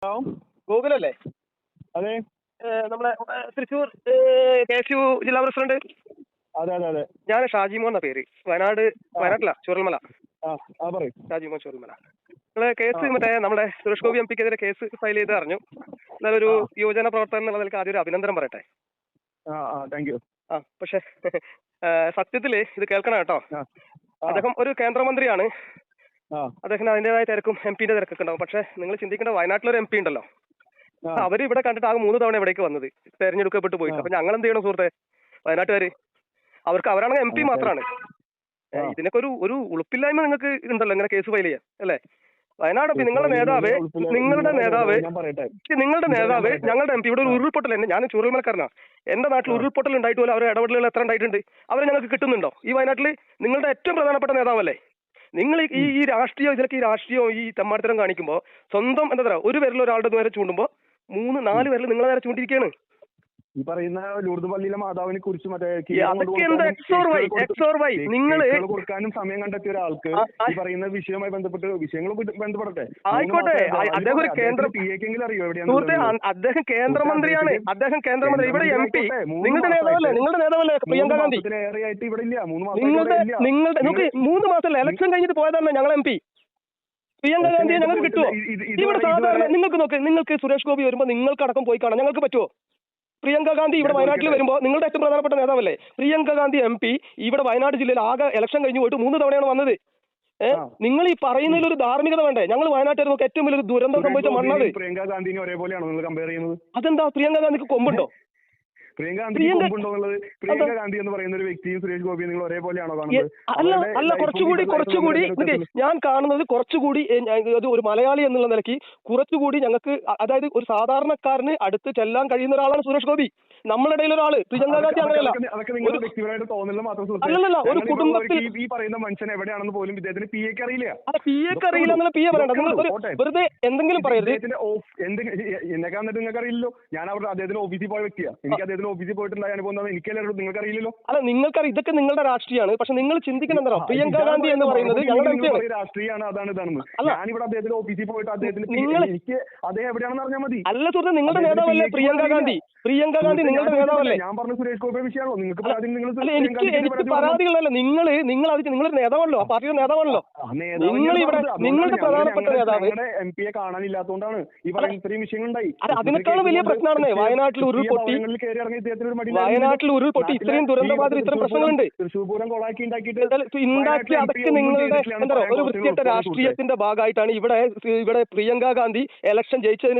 ആ ഗോകുലല്ലേ? അതെ നമ്മളെ തൃശ്ശൂർ KSU ജില്ലാ പ്രസിഡന്റ്. അതെ അതെ അതെ ഞാൻ ഷാജിമോൻ എന്ന പേര്. വയനാട്ടില ചുരൽമല. പറയൂ. ഷാജിമോൻ ചുരൽമല. നിങ്ങള് കേസ് മറ്റേ നമ്മുടെ സുരേഷ് ഗോപി MP-ക്കെതിരെ കേസ് ഫയൽ ചെയ്ത് അറിഞ്ഞു. എന്നാലൊരു യുവജന പ്രവർത്തകൻ എന്നുള്ള നിലയ്ക്ക് ആദ്യം ഒരു അഭിനന്ദനം പറയട്ടെ. Thank you. പക്ഷെ സത്യത്തില് ഇത് കേൾക്കണം കേട്ടോ. അദ്ദേഹം ഒരു കേന്ദ്രമന്ത്രിയാണ്. അദ്ദേഹത്തിന് അതിന്റേതായ തിരക്കും MP-ന്റെ തിരക്കൊക്കെ ഉണ്ടാവും. പക്ഷെ നിങ്ങൾ ചിന്തിക്കേണ്ട, വയനാട്ടിലൊരു MP ഉണ്ടല്ലോ, അവര് ഇവിടെ കണ്ടിട്ട് ആകെ 3 തവണ ഇവിടേക്ക് വന്നത്, തെരഞ്ഞെടുക്കപ്പെട്ട് പോയിട്ട്. അപ്പൊ ഞങ്ങൾ എന്ത് ചെയ്യണം സുഹൃത്തെ? വയനാട്ടുകാര് അവരാണെങ്കിൽ MP മാത്രമാണ്. ഇതിനൊക്കെ ഒരു ഉളുപ്പില്ലായ്മ നിങ്ങൾക്ക് ഉണ്ടല്ലോ ഇങ്ങനെ കേസ് ഫയൽ ചെയ്യാൻ, അല്ലേ? വയനാട് നിങ്ങളുടെ നേതാവ് ഞങ്ങളുടെ MP ഇവിടെ ഒരു ഉരുൾപൊട്ടൽ തന്നെ. ഞാൻ ചുരൽമലക്കാരനാണ്. എന്റെ നാട്ടിൽ ഉരുൾപൊട്ടൽ ഉണ്ടായിട്ട് പോലും അവരുടെ ഇടപെടലുകൾ എത്ര ഉണ്ടായിട്ടുണ്ട്? അവരെ ഞങ്ങൾക്ക് കിട്ടുന്നുണ്ടോ? ഈ വയനാട്ടിൽ നിങ്ങളുടെ ഏറ്റവും പ്രധാനപ്പെട്ട നേതാവല്ലേ നിങ്ങൾ? ഈ രാഷ്ട്രീയം ഈ തെമ്മാടിത്തരം കാണിക്കുമ്പോൾ സ്വന്തം എന്താ പറയുക, ഒരു വിരൽ ഒരാളുടെ നേരെ ചൂണ്ടുമ്പോൾ 3-4 വിരൽ നിങ്ങളെ നേരെ ചൂണ്ടിരിക്കുകയാണ്. ഈ പറയുന്ന ലൂർദ് പള്ളിയിലെ മാതാവിനെ കുറിച്ച് കൊടുക്കാനും സമയം കണ്ടെത്തിയ ഒരാൾക്ക് ഈ പറയുന്ന വിഷയവുമായി ബന്ധപ്പെട്ട് വിഷയങ്ങൾ ബന്ധപ്പെടട്ടെ. ആയിക്കോട്ടെ, അദ്ദേഹം ഒരു അറിയോ എവിടെയാണ്? അദ്ദേഹം കേന്ദ്രമന്ത്രിയാണ്. ഇവിടെ MP നിങ്ങളുടെ നേതാവല്ലേ പ്രിയങ്ക ഗാന്ധി? ഇവിടെ ഇല്ല. 3 മാസമല്ല, ഇലക്ഷൻ കഴിഞ്ഞിട്ട് പോയതാണ് ഞങ്ങൾ MP. പ്രിയങ്ക ഗാന്ധിയെ ഞങ്ങൾക്ക് കിട്ടുമോ? ഇവിടെ സാധാരണ നിങ്ങൾക്ക് സുരേഷ് ഗോപി വരുമ്പോൾ നിങ്ങൾക്കടക്കം പോയി കാണാം. ഞങ്ങൾക്ക് പറ്റുമോ? പ്രിയങ്ക ഗാന്ധി ഇവിടെ വയനാട്ടിൽ വരുമ്പോൾ നിങ്ങളുടെ ഏറ്റവും പ്രധാനപ്പെട്ട നേതാവല്ലേ പ്രിയങ്ക ഗാന്ധി MP ഇവിടെ വയനാട് ജില്ലയിൽ ആകെ ഇലക്ഷൻ കഴിഞ്ഞ് പോയിട്ട് 3 തവണയാണ് വന്നത്. നിങ്ങൾ ഈ പറയുന്നതിൽ ഒരു ധാർമ്മികത വേണ്ടേ? ഞങ്ങൾ വയനാട്ടുകാർക്ക് ഏറ്റവും വലിയൊരു ദുരന്തം സംഭവിച്ച മണ്ണത്. പ്രിയങ്ക ഗാന്ധിനെ ഒരേപോലെയാണോ നിങ്ങൾ കമ്പയർ ചെയ്യുന്നത്? അതെന്താ? പ്രിയങ്ക ഗാന്ധിക്ക് കൊമ്പുണ്ടോ? പ്രിയങ്ക ഗാന്ധി എന്ന് പറയുന്ന ഒരു വ്യക്തിയും സുരേഷ് ഗോപിയും നിങ്ങൾ ഒരേപോലെയാണോ കാണുന്നത്? അല്ല, കുറച്ചുകൂടി ഞാൻ കാണുന്നത് കുറച്ചുകൂടി ഒരു മലയാളി എന്നുള്ള നിലയ്ക്ക് കുറച്ചുകൂടി ഞങ്ങൾക്ക്, അതായത് ഒരു സാധാരണക്കാരന് അടുത്ത് ചെല്ലാൻ കഴിയുന്ന ഒരാളാണ് സുരേഷ് ഗോപി. നമ്മളിടയിൽ ഒരാള്. പ്രിയങ്ക ഗാന്ധി അങ്ങനെയല്ല. അല്ലല്ല, ഒരു കുടുംബത്തിൽ ഈ പറയുന്ന മനുഷ്യൻ എവിടെയാണെന്ന് പോലും ഇദ്ദേഹത്തിന് PA അറിയില്ല. PA അറിയില്ല എന്നുള്ള PA പറയണ്ട. നിങ്ങൾ വെറുതെ എന്തെങ്കിലും പറയരുത്. എന്നെക്കാ എന്നിട്ട് നിങ്ങൾക്ക് അറിയില്ലല്ലോ. ഞാൻ അവിടെ അദ്ദേഹത്തിന് ഓഫീസിൽ പോയ വ്യക്തിയാണ്. എനിക്ക് അദ്ദേഹത്തിന് ഓഫീസിൽ പോയിട്ടുണ്ടായ അനുഭവം എനിക്കല്ലായിരുന്നു. നിങ്ങൾക്ക് അറിയില്ലല്ലോ. അല്ല, നിങ്ങൾക്കറിയാം, ഇതൊക്കെ നിങ്ങളുടെ രാഷ്ട്രീയമാണ്. പക്ഷെ നിങ്ങൾ ചിന്തിക്കണം എന്താ, പ്രിയങ്ക ഗാന്ധി എന്ന് പറയുന്നത് ഞങ്ങളുടെ രാഷ്ട്രീയമാണ്. അതാണ് ഇതാണെന്ന് ഞാനിവിടെ അദ്ദേഹത്തിന് ഓഫീസിൽ പോയിട്ട് അദ്ദേഹത്തിന് എനിക്ക് അദ്ദേഹം എവിടെയാണെന്ന് അറിഞ്ഞാൽ മതി. അല്ല സുഹൃത്തെ, നിങ്ങളുടെ നേതാവല്ലേ പ്രിയങ്ക ഗാന്ധി? നിങ്ങളുടെ നേതാവല്ലേ? ഞാൻ പറഞ്ഞ സുരേഷ് ഗോപി വിഷയമാണോ നിങ്ങൾക്ക്? എനിക്ക് പരാതികളല്ല. നിങ്ങളൊരു നേതാവാണല്ലോ, ആ പാർട്ടിയുടെ നേതാവാണല്ലോ. നിങ്ങളുടെ പ്രധാനപ്പെട്ട നേതാവ് MP കാണാനില്ലാത്തതുകൊണ്ടാണ് ഈ പറയുന്ന ഇത്രയും വിഷയങ്ങളുണ്ടായി. അതിനേക്കാളും വലിയ പ്രശ്നമാണ് വയനാട്ടിൽ ഉരുൾപൊട്ടി. ഇത്രയും ദുരന്തബാധിത ഇത്രയും പ്രശ്നങ്ങളുണ്ട്. തൃശ്ശൂർ പൂരം കൊളാക്കി ഉണ്ടാക്കി അതൊക്കെ നിങ്ങളുടെ എന്താ പറയുക, ഒരു വൃത്തികെട്ട രാഷ്ട്രീയത്തിന്റെ ഭാഗമായിട്ടാണ് ഇവിടെ പ്രിയങ്ക ഗാന്ധി ഇലക്ഷൻ ജയിച്ചതിന്